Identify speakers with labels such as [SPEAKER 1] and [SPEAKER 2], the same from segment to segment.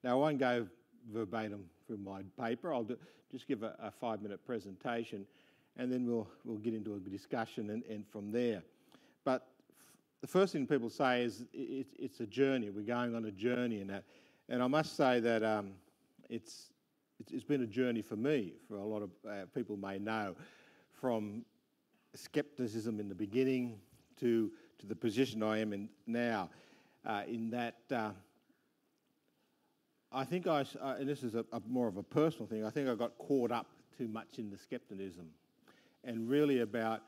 [SPEAKER 1] Now, I won't go verbatim through my paper. I'll just give a 5-minute presentation, and then we'll get into a discussion and from there. But the first thing people say is it's a journey. We're going on a journey, and I must say that it's been a journey for me. For a lot of people may know, from scepticism in the beginning to the position I am in now. In that, I think and this is more of a personal thing, I think I got caught up too much in the scepticism, and really about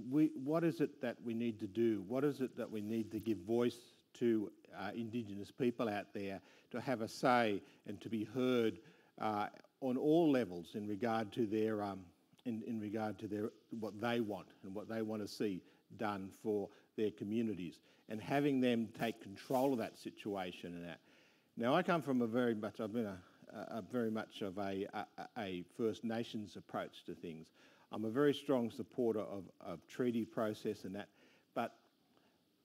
[SPEAKER 1] what is it that we need to do? What is it that we need to give voice to Indigenous people out there to have a say and to be heard on all levels in regard to their what they want and what they want to see done for their communities, and having them take control of that situation and that. Now, I come from I've been a very much of a First Nations approach to things. I'm a very strong supporter of treaty process and that, but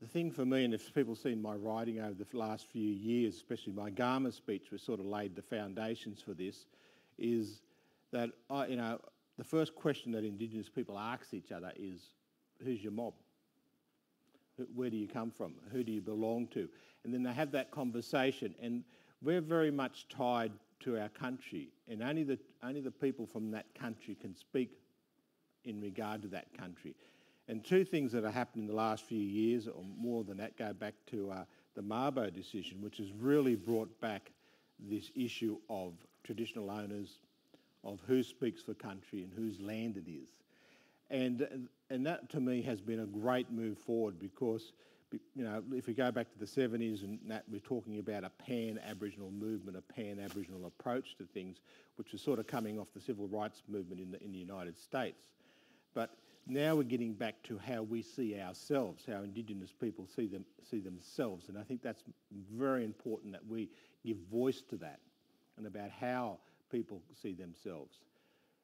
[SPEAKER 1] the thing for me, and if people seen my writing over the last few years, especially my Gama speech, which sort of laid the foundations for this, is that the first question that Indigenous people ask each other is, who's your mob? Where do you come from? Who do you belong to? And then they have that conversation, and we're very much tied to our country, and only the people from that country can speak in regard to that country. And two things that have happened in the last few years, or more than that, go back to the Mabo decision, which has really brought back this issue of traditional owners, of who speaks for country and whose land it is. And that, to me, has been a great move forward, because, if we go back to the 70s and that, we're talking about a pan-Aboriginal movement, a pan-Aboriginal approach to things, which was sort of coming off the civil rights movement in the United States. But now we're getting back to how we see ourselves, how Indigenous people see themselves, and I think that's very important that we give voice to that and about how people see themselves.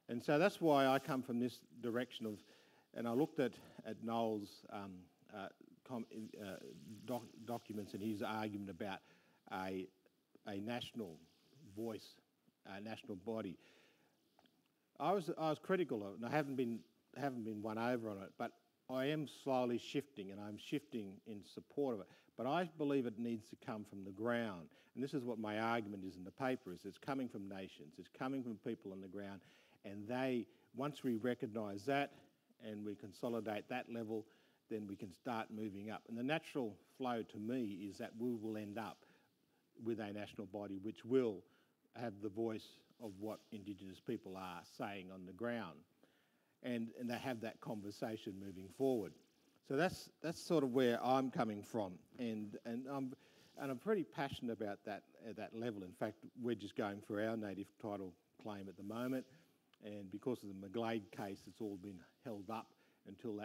[SPEAKER 1] And so that's why I come from this direction of, and I looked at Noel's documents and his argument about a national voice, a national body. I was critical of it, and I haven't been won over on it, but I am slowly shifting, and I'm shifting in support of it. But I believe it needs to come from the ground, and this is what my argument is in the paper: is it's coming from nations, it's coming from people on the ground, and once we recognise that and we consolidate that level, then we can start moving up. And the natural flow to me is that we will end up with a national body which will have the voice of what Indigenous people are saying on the ground, and they have that conversation moving forward. So that's sort of where I'm coming from, and I'm pretty passionate about that at that level. In fact, we're just going for our native title claim at the moment, and because of the McGlade case, it's all been held up until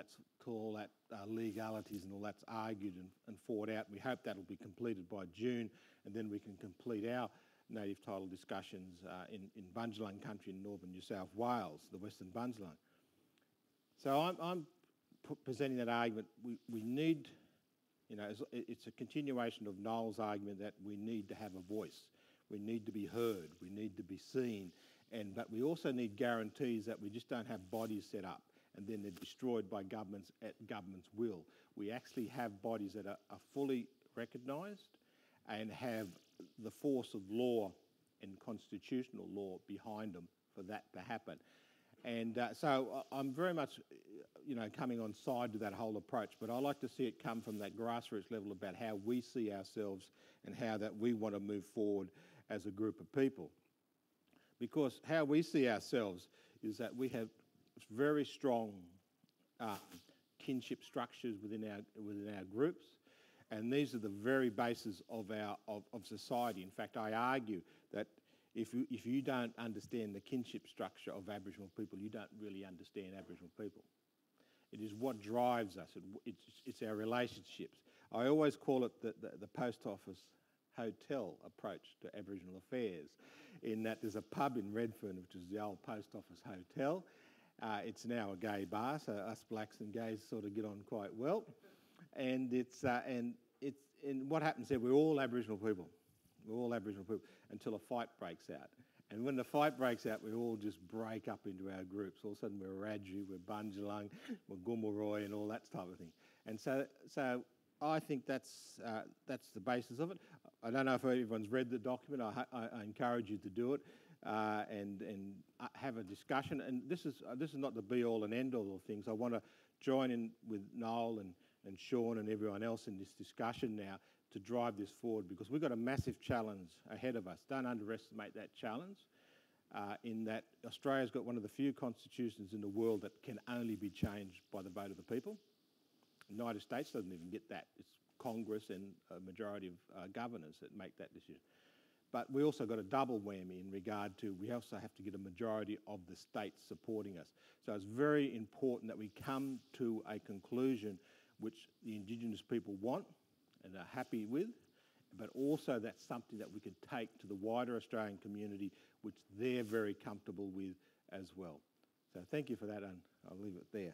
[SPEAKER 1] all that legalities and all that's argued and fought out. We hope that'll be completed by June, and then we can complete our native title discussions in Bundjalung country in northern New South Wales, the Western Bundjalung. So I'm presenting that argument. We need, it's a continuation of Noel's argument that we need to have a voice. We need to be heard. We need to be seen. But we also need guarantees that we just don't have bodies set up and then they're destroyed by governments at government's will. We actually have bodies that are fully recognised and have the force of law and constitutional law behind them for that to happen. And so I'm very much, coming on side to that whole approach, but I like to see it come from that grassroots level about how we see ourselves and how that we want to move forward as a group of people. Because how we see ourselves is that we have very strong kinship structures within our groups, and these are the very basis of society. In fact, I argue that if you don't understand the kinship structure of Aboriginal people, you don't really understand Aboriginal people. It is what drives us. It's our relationships. I always call it the post office hotel approach to Aboriginal affairs, in that there's a pub in Redfern, which is the old post office hotel. It's now a gay bar, so us blacks and gays sort of get on quite well. And what happens there? We're all Aboriginal people. We're all Aboriginal people until a fight breaks out. And when the fight breaks out, we all just break up into our groups. All of a sudden, we're Radju, we're Bunjalung, we're Gumulroy, and all that type of thing. And so I think that's the basis of it. I don't know if everyone's read the document. I encourage you to do it and have a discussion. And this is not the be-all and end-all of things. I want to join in with Noel and Sean and everyone else in this discussion now to drive this forward, because we've got a massive challenge ahead of us. Don't underestimate that challenge, in that Australia's got one of the few constitutions in the world that can only be changed by the vote of the people. The United States doesn't even get that. It's Congress and a majority of governors that make that decision. But we also got a double whammy in regard to, we also have to get a majority of the states supporting us. So it's very important that we come to a conclusion which the Indigenous people want and are happy with, but also that's something that we could take to the wider Australian community, which they're very comfortable with as well. So thank you for that, and I'll leave it there.